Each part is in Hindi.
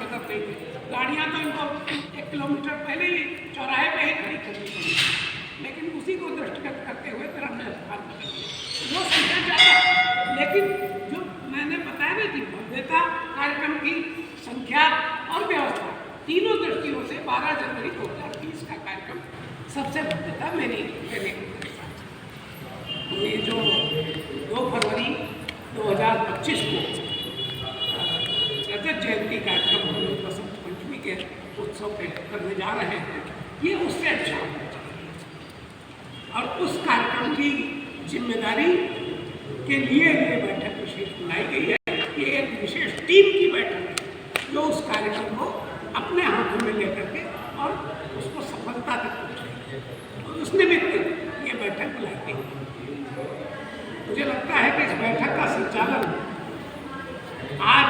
मदद नहीं थी। गाड़ियाँ तो इनको 1 किलोमीटर पहले ही चौराहे पे ही खड़ी करनी पड़ी, लेकिन उसी को दृष्टिगत करते हुए फिर हमने अस्पताल में कर दिया। वो संख्या ज़्यादा, लेकिन जो मैंने बताया ना कि भव्यता कार्यक्रम की संख्या और व्यवस्था तीनों दृष्टियों से 12 जनवरी 2020 का कार्यक्रम सबसे भव्यता मेरे ये जो 2 फरवरी 2025 को रजत जयंती कार्यक्रम हम लोग बसंत पंचमी के उत्सव पे करने जा रहे हैं, ये उससे अच्छा होना चाहिए। और उस कार्यक्रम की जिम्मेदारी के लिए ये बैठक विशेष बुलाई गई है। ये एक विशेष टीम की बैठक है जो उस कार्यक्रम को अपने हाथों में लेकर के और उसको सफलता तक पहुँचाएगी। उस निमित्त ये बैठक बुलाई गई। मुझे लगता है कि इस बैठक का संचालन आज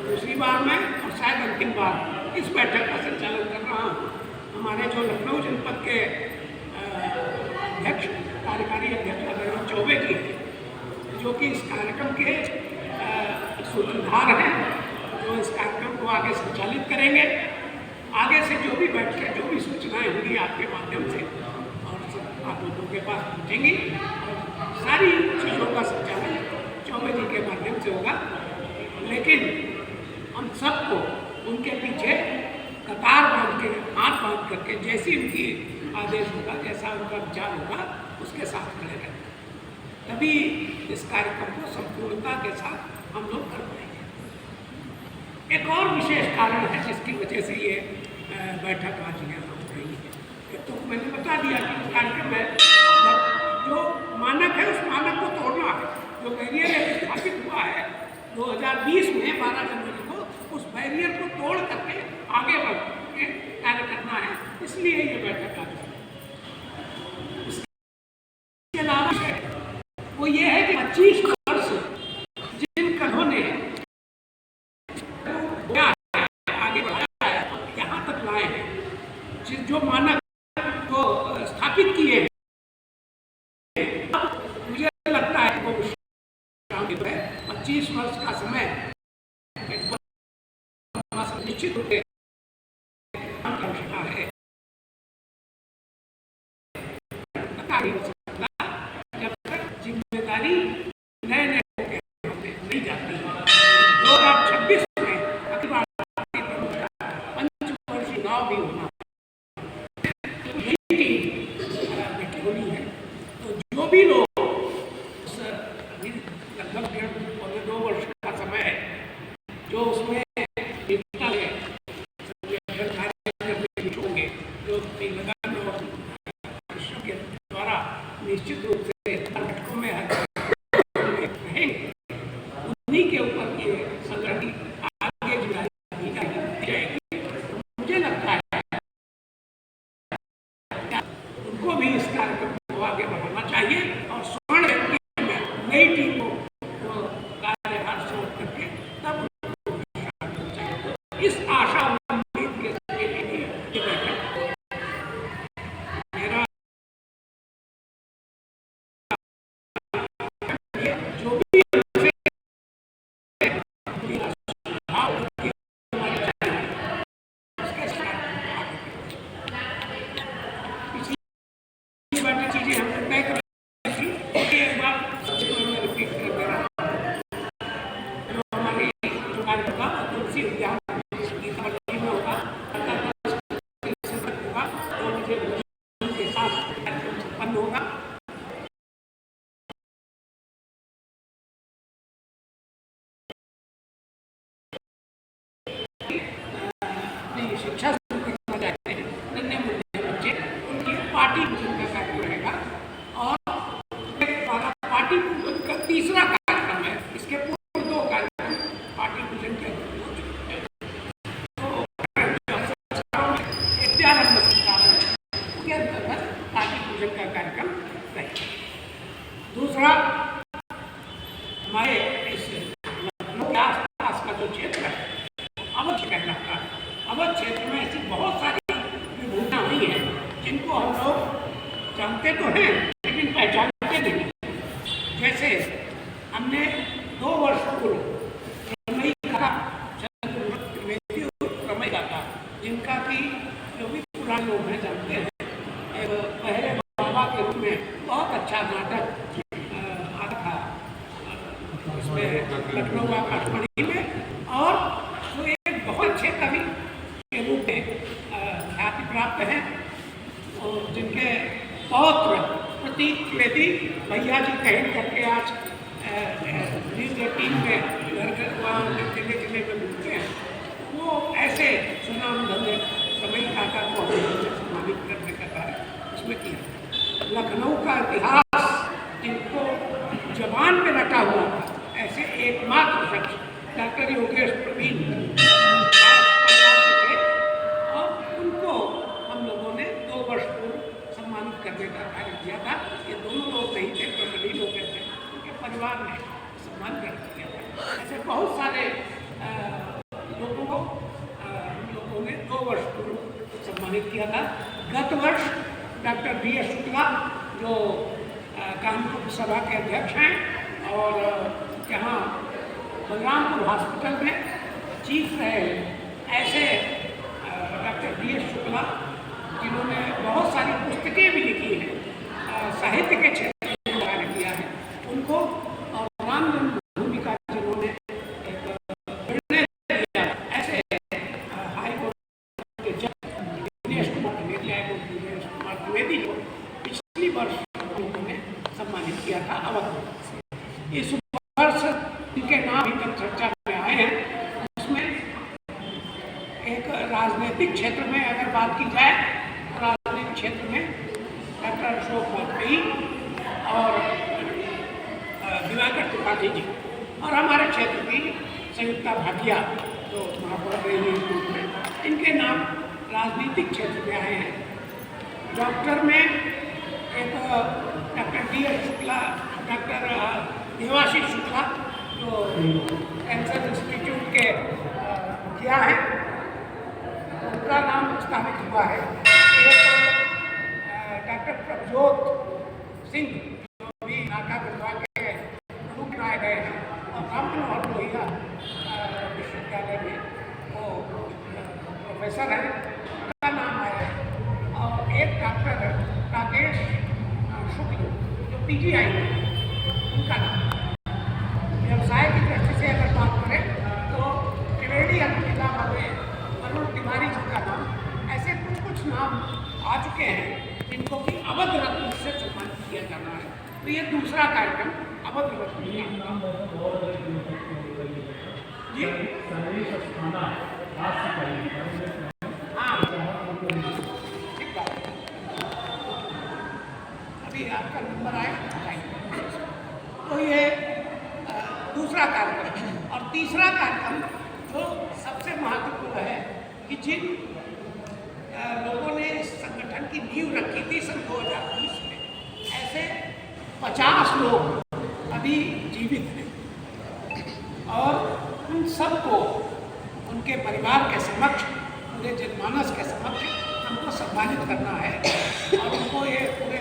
दूसरी बार में और शायद अंतिम बार इस बैठक का संचालन कर रहा हूँ। हमारे जो लखनऊ जनपद के अध्यक्ष कार्यकारी अध्यक्ष आदरणीय चौबे जी, जो कि इस कार्यक्रम के सूत्रधार हैं, जो इस कार्यक्रम को आगे संचालित करेंगे। आगे से जो भी बैठकें, जो भी सूचनाएं होंगी आपके माध्यम से और आप लोगों के पास पहुँचेंगी, सारी चीज़ों का संचालन चौबे जी के माध्यम से होगा। लेकिन हम सबको उनके पीछे कतार बांध के, हाथ बांध करके, जैसी उनकी आदेश होगा, जैसा उनका विचार होगा, उसके साथ खड़े रहेंगे। तभी इस कार्यक्रम को संपूर्णता के साथ हम लोग कर पाएंगे। एक और विशेष कारण है जिसकी वजह से ये बैठक आज यहाँ हो रही है। तो मैंने बता दिया कि कार्यक्रम है, जो मानक है उस मानक को तोड़ना है। जो बैरियर स्थापित हुआ है 2020 में 12 जनवरी को, उस बैरियर को तोड़ करके आगे बढ़ के कार्य करना है, इसलिए ये बैठक आज है। इसके अलावा वो ये है कि 25 वर्ष जिन करों ने आगे बढ़ाया है, यहाँ तक लाए हैं, जो मानक को स्थापित किए हैं, मुझे लगता है वो 25 वर्ष का समय निश्चित रूप से जब तक जिम्मेदारी नए नए नहीं जाती है। 2026 में अगली बार पंचवर्षीय चुनाव भी होना होनी है। तो जो भी लोग लगभग 1.5 वर्ष का समय है जो उसमें होंगे, जो लगन और के द्वारा निश्चित रूप से बैठकों में रहेंगे, उन्हीं के ऊपर ये संगठन आगे दी जाएगी। मुझे लगता है उनको भी इस कार्यक्रम को आगे बढ़ाना चाहिए और स्वर्ण में नई टीम को कार्यभार सौंप करके तब इस आशा उम्मीद के लिए ये बैठक मेरा जो भी चीजें हम तय कर एक बार रिपीट कर दे रहा हूँ। जो हमारी जो कार्यक्रम तुलसी उद्यान में होगा, तो मुझे के साथ कार्यक्रम संपन्न होगा। शिक्षा शुरू करना चाहते हैं, नन्हे मुन्ने बच्चे, उनकी पार्टी पूजन का कार्यक्रम रहेगा। और पार्टी पूजन का तीसरा कार्यक्रम है। इसके पूर्व 2 कार्यक्रम पार्टी पूजन के हो चुके हैं। तो विद्यारंभ संस्कार है, उसके अंतर्गत पार्टी पूजन का कार्यक्रम रहेगा। दूसरा, हमारे इस लखनऊ के आसपास का जो क्षेत्र है, अवध कहलाता है। अवध क्षेत्र में ऐसी बहुत सारी विभूतियाँ हुई हैं जिनको हम लोग जानते तो हैं लेकिन पहचानते नहीं। जैसे हमने 2 वर्ष पूर्व चंद्रगुप्त त्रिवेदी भैया जी कहीं करके आज न्यूज़ 18 में घर घर वहाँ जिले जिले में मिलते हैं, वो ऐसे सुनाम धंधे समय काका को सम्मानित करने का कार्य उसमें किया। लखनऊ का इतिहास जिनको जबान पे रटा हुआ था, ऐसे एकमात्र शख्स डॉक्टर योगेश प्रवीण और उनको हम लोगों ने 2 वर्ष पूर्व सम्मानित करने का कार्य किया था। ये दोनों लोग नहीं थे, प्रबली लोग थे, उनके परिवार ने सम्मान कर दिया था। ऐसे बहुत सारे लोगों को हम लोगों ने 2 वर्ष पूर्व सम्मानित किया था। गत वर्ष डॉक्टर DS शुक्ला जो कानपुर सभा के अध्यक्ष हैं और यहाँ बलरामपुर हॉस्पिटल में चीफ रहे, ऐसे डॉक्टर DS शुक्ला जिन्होंने बहुत सारी पुस्तकें भी लिखी हैं, साहित्य के क्षेत्र में कार्य किया है, उनको और राम जन्मभूमि का जिन्होंने एक निर्णय दिया, ऐसे हाई कोर्ट के जज दिनेश कुमार द्विवेदी को पिछली वर्ष लोगों ने सम्मानित किया था अवध। इस वर्ष इनके नाम भी तक चर्चा में आए हैं। उसमें एक राजनीतिक क्षेत्र में अगर बात की जाए, राजनीतिक क्षेत्र में डॉक्टर अशोक वाजपेयी और दिवाकर त्रिपाठी जी, और हमारे क्षेत्र की संयुक्ता भाटिया जो महापौर रही है, इनके नाम राजनीतिक क्षेत्र में आए हैं। डॉक्टर में एक doctor DS Shukla, doctor Devashish Shukla जो कैंसर इंस्टीट्यूट के मुखिया हैं, उनका नाम प्रस्तावित हुआ है। एक डॉक्टर प्रभजोत सिंह जो भी नाका गढ़वा के प्रमुख बनाए गए हैं और राम मनोहर लोहिया विश्वविद्यालय में वो प्रोफेसर हैं, उनका नाम आया है। और एक डॉक्टर राकेश शुक्ल जो PGI में, उनका नाम। व्यवसाय की दृष्टि से अगर बात करें तो त्रिवेणी जिला में अरुण तिवारी जी का नाम, ऐसे कुछ कुछ नाम आ चुके हैं जिनको कि अवध रत्न से सम्मानित किया जाना है। तो ये दूसरा कार्यक्रम अवध रत्न जी हाँ, ठीक बात। अभी आपका नंबर आए तो ये दूसरा कार्यक्रम। और तीसरा कार्यक्रम जो सबसे महत्वपूर्ण है कि जिन लोगों ने संगठन की नींव रखी थी सन 2020 में, ऐसे 50 लोग अभी जीवित हैं और उन सबको उनके परिवार के समक्ष, पूरे जनमानस के समक्ष हमको सम्मानित करना है और उनको ये पूरे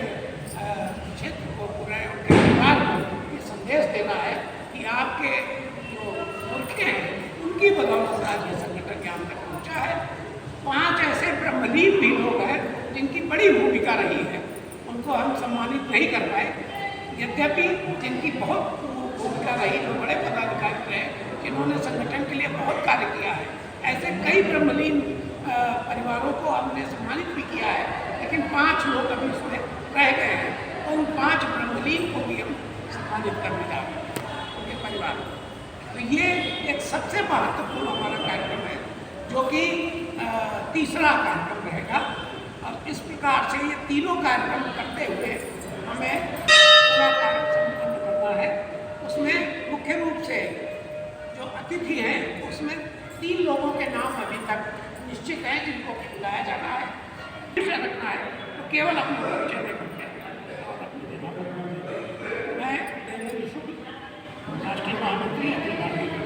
क्षेत्र को, पूरे उनके परिवार को ये संदेश देना है कि आपके जो मूर्खे हैं उनकी बदौलत आज ये संगठन यहाँ तक पहुँचा है। 5 ऐसे ब्रह्मलीन भी लोग हैं जिनकी बड़ी भूमिका रही है, उनको हम सम्मानित नहीं कर पाए, यद्यपि जिनकी बहुत भूमिका रही, जो बड़े पदाधिकारी रहे, जिन्होंने संगठन के लिए बहुत कार्य किया है, ऐसे कई ब्रह्मलीन परिवारों को हमने सम्मानित भी किया है। लेकिन 5 लोग अभी उसमें रह गए हैं और उन 5 ब्रह्मलीन को भी हम सम्मानित करने जा रहे हैं, उनके परिवार को। तो ये एक सबसे महत्वपूर्ण हमारा कार्यक्रम है जो कि तीसरा कार्यक्रम रहेगा। और इस प्रकार से ये तीनों कार्यक्रम करते हुए हमें पूरा कार्य संपन्न करना है। उसमें मुख्य रूप से जो अतिथि हैं उसमें 3 लोगों के नाम अभी तक निश्चित हैं जिनको बुलाया जाना है, रखना है। तो केवल अपने परिचय देकर मैं देवेंद्र शुक्ल, राष्ट्रीय महामंत्री अखिल भारतीय मैं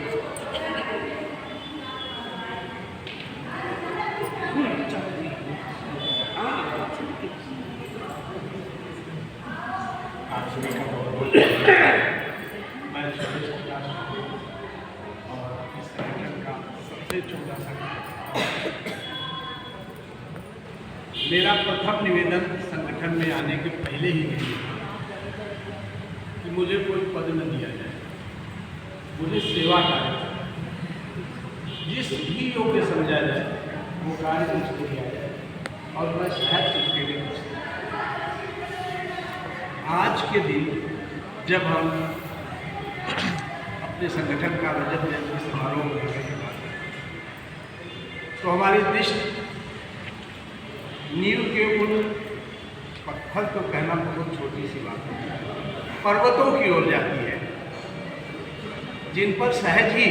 और इस संगठन का सबसे छोटा संगठन। मेरा प्रथम निवेदन संगठन में आने के पहले ही नहीं कि मुझे कोई पद न दिया जाए, मुझे सेवा कार्य जिस भी योग्य समझा जाए वो कार्य मुझको दिया जाए और मैं शायद उसके लिए आज के दिन जब हम अपने संगठन का रजत जयंती समारोह करने के बाद तो हमारी दृष्टि नींव के उन पत्थर को कहना बहुत छोटी सी बात है, पर्वतों की ओर जाती है, जिन पर सहज ही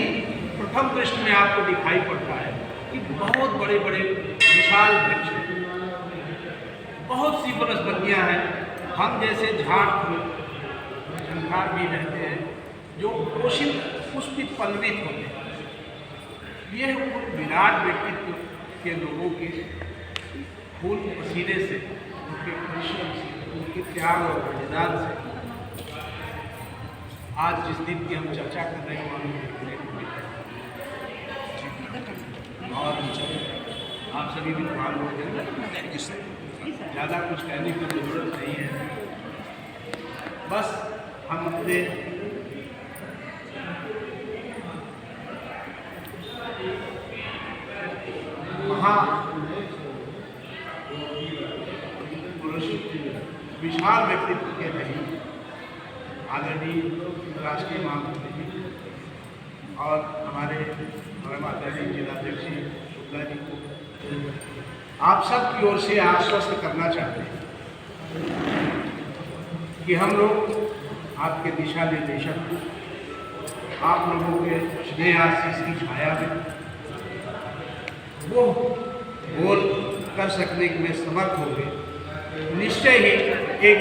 प्रथम दृष्टि में आपको दिखाई पड़ता है कि बहुत बड़े बड़े विशाल वृक्ष हैं, बहुत सी वनस्पतियाँ हैं, हम जैसे झाड़ झंखार भी रहते हैं जो पोषित पुष्पित पल्लवित होते हैं। ये उन विराट व्यक्तित्व के लोगों के फूल पसीने से, उनके परिश्रम से, उनके त्याग और बलिदान से आज जिस दिन की हम चर्चा कर रहे हैं देखने को मिल रहा है। और आप सभी विद्वान लोग हैं, ज़्यादा कुछ कहने की जरूरत नहीं है, बस हम अपने विशाल व्यक्तित्व के धनी आदरणीय राष्ट्रीय महामंत्री जी और हमारे परम आदरणीय जिलाध्यक्ष शुक्ला जी को आप सब की ओर से आश्वस्त करना चाहते हैं कि हम लोग आपके दिशा निर्देशक, आप लोगों के स्नेह आशीष की छाया में वो गोल कर सकने में समर्थ होंगे। निश्चय ही एक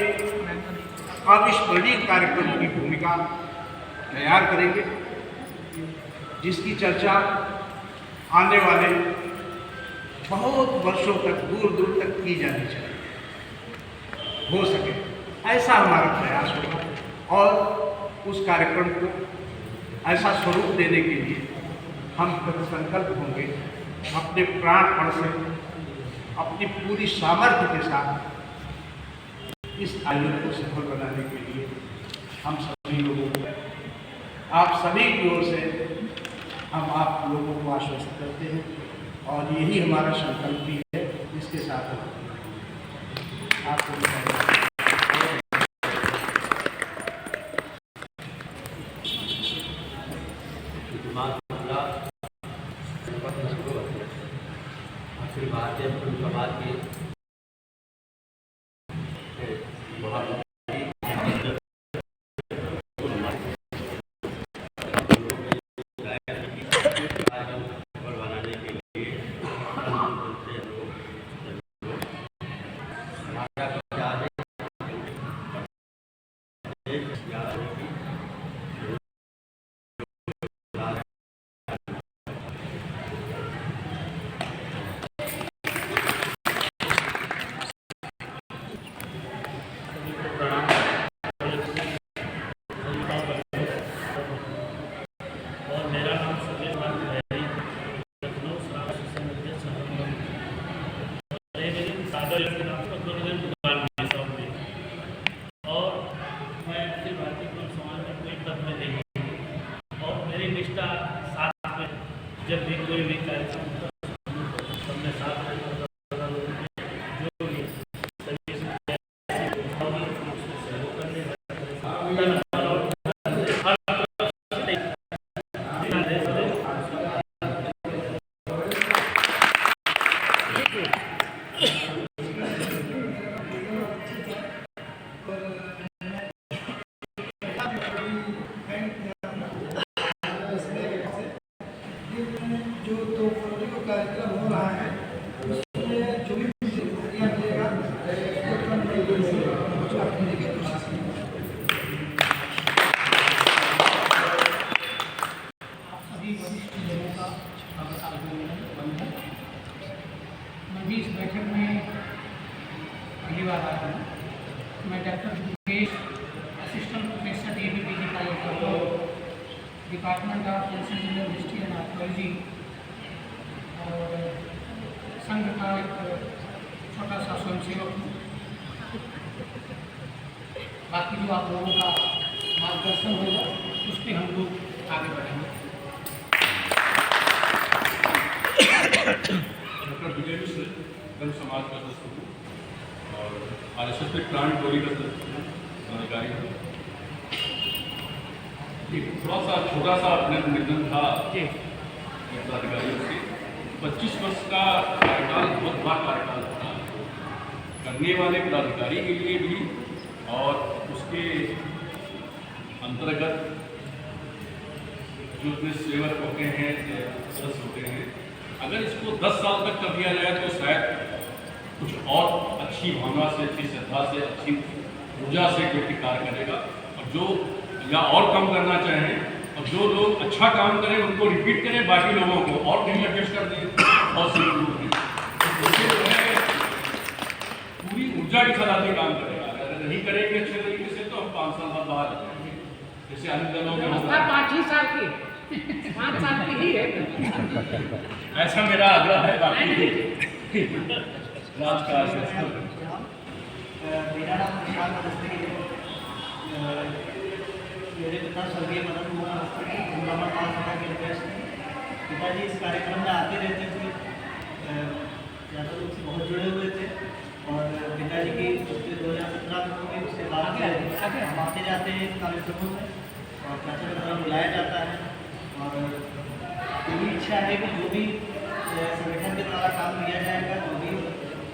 अविस्मरणीय कार्यक्रम की भूमिका तैयार करेंगे, जिसकी चर्चा आने वाले बहुत वर्षों तक दूर दूर तक की जानी चाहिए, हो सके ऐसा हमारा प्रयास होगा। और उस कार्यक्रम को ऐसा स्वरूप देने के लिए हम कृतसंकल्प होंगे, अपने प्राणपण से, अपनी पूरी सामर्थ्य के साथ इस आयोजन को सफल बनाने के लिए हम सभी लोगों को, आप सभी की ओर से हम आप लोगों को आश्वस्त करते हैं और यही हमारा संकल्प भी है। इसके साथ आपको भारतीय समाज की बनाने के लिए और मैं अखिल भारतीय समाज में कोई पद में नहीं हूँ और मेरी निष्ठा साथ में जब भी कोई भी कार्यक्रम सबने साथ में जो भी जो 2 फरवरी को कार्यक्रम हो रहा है उसमें जो भी जिम्मेदारियां मिलेगा सभी वरिष्ठ लोगों का मैं भी इस बैठक में पहली बार आया हूँ। मैं doctor Mukesh, assistant professor DABPG college, department of ancient history and archaeology, और संघ का एक छोटा सा स्वयंसेवक हूँ। बाकी जो आप लोगों का मार्गदर्शन होगा उस पर हम लोग आगे बढ़ेंगे। डॉक्टर विजय मिश्र धर्म समाज का सदस्य हूँ और RSS पे प्राण टोरी का सदस्य हूँ, अधिकारी हूँ। एक थोड़ा सा छोटा सा अपने निवेदन था जी पदाधिकारियों से। 25 वर्ष का कार्यकाल बहुत बड़ा कार्यकाल होता है करने वाले पदाधिकारी के लिए भी, और उसके अंतर्गत जो उसमें सेवक होते हैं, सदस्य होते हैं, अगर इसको 10 साल तक कर दिया जाए तो शायद कुछ और अच्छी भावना से, अच्छी श्रद्धा से, अच्छी ऊर्जा से व्यक्ति कार्य करेगा। और जो या और कम करना चाहें और जो लोग अच्छा काम करें उनको रिपीट करें, बाकी लोगों को और कहीं एडजस्ट कर दें और इससे जो है पूरी ऊर्जा के साथ आदमी काम करेगा। अगर नहीं करेंगे अच्छे तरीके से तो हम 5 साल बाद बाहर आ जाएंगे। जैसे अन्य दलों में होता है 5 ही साल की 5 साल की ही है। ऐसा मेरा आग्रह है। बाकी राजकाज मेरा नाम विशाल अवस्थी है। मेरे पिता स्वर्गीय मदन मोहन अवस्थी हंगामा महासभा के अध्यक्ष थे। पिताजी इस कार्यक्रम में आते रहते थे, ज़्यादा लोग से बहुत जुड़े हुए थे और पिताजी की 2017 में हुई, उसके बाद हम आते जाते हैं इस कार्यक्रमों में और चाचा के द्वारा बुलाया जाता है। और मेरी इच्छा है कि जो भी संगठन के द्वारा काम किया जाएगा, जो भी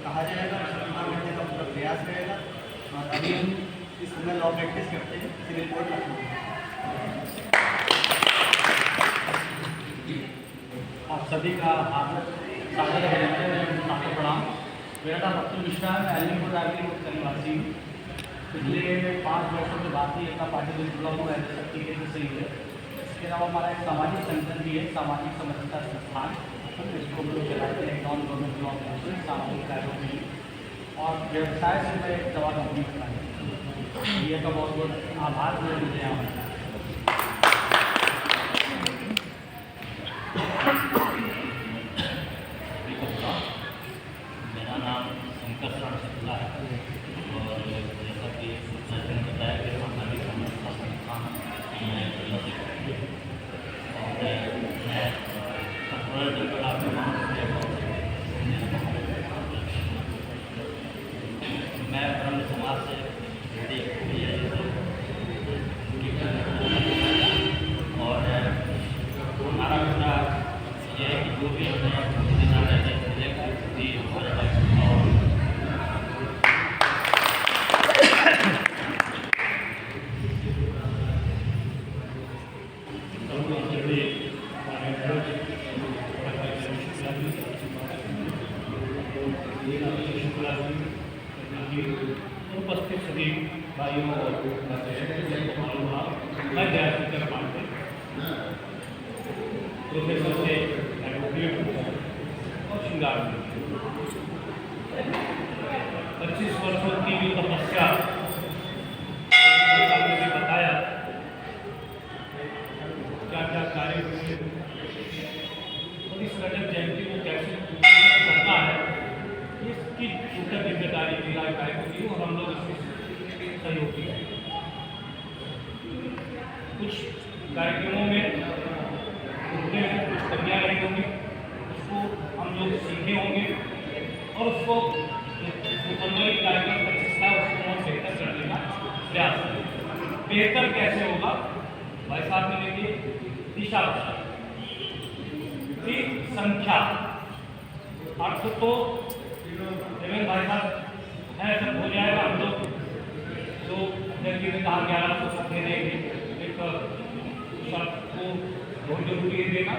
कहा जाएगा, उसे पूरा करने का पूरा प्रयास रहेगा। और अभी हम इस समय लॉ प्रैक्टिस करते हैं सिविल कोर्ट लखनऊ। आप सभी का सादर आपको प्रणाम। मेरा नाम अब्दुल मिश्रा है, मैं अलीपुर के निवासी हूँ। पिछले 5 वर्षों के बाद ही एकता पार्टी में जुड़ा हुआ है शक्ति से ही है। इसके अलावा हमारा एक सामाजिक संगठन भी है, सामाजिक समरसता संस्थान, इसको हम लोग चलाते हैं नॉन गवर्नमेंट ऑर्गेनाइजेशन सामाजिक कार्यों में। और व्यवसाय से मैं एक दवा कंपनी करता है। ये का बहुत बहुत आभार मुझे यहाँ पर। मेरा नाम शंकर शरण शुक्ला है और जैसा कि सचिन ने बताया कि सामाजिक समरसता संस्थान में और मैं कंट्रोलर जनरल आपके मैं ब्रह्म समाज से और हमारा पूरा ये है कि जो भी हमें दिशा निर्देश मिलेगा कि हमारे उपस्थित सभी भाइयों और मैं दयाशंकर पांडे प्रोफेसर से एडवोकेट और श्रृंगार 25 वर्षों की भी तपस्या ने बताया क्या क्या कार्य हुए और इस रजत जयंती को कैसे करना है, इसकी पूर्ण जिम्मेदारी जिला इकाई को दी और हम लोग इसमें सहयोगी हैं। कुछ कार्यक्रमों में कुछ कमियाँ रही होंगी, उसको हम लोग सीखे होंगे और उसको संबंधित कार्यक्रम प्रतिष्ठा उसको और बेहतर करने का प्रयास करें। बेहतर कैसे होगा भाई साहब ने देखिए दिशा की संख्या अर्थ तो देवेंद्र भाई साहब है, सब हो जाएगा। हम लोग जो जबकि ने कहा 1100 देने एक शर्त को बहुत जरूरी है देना।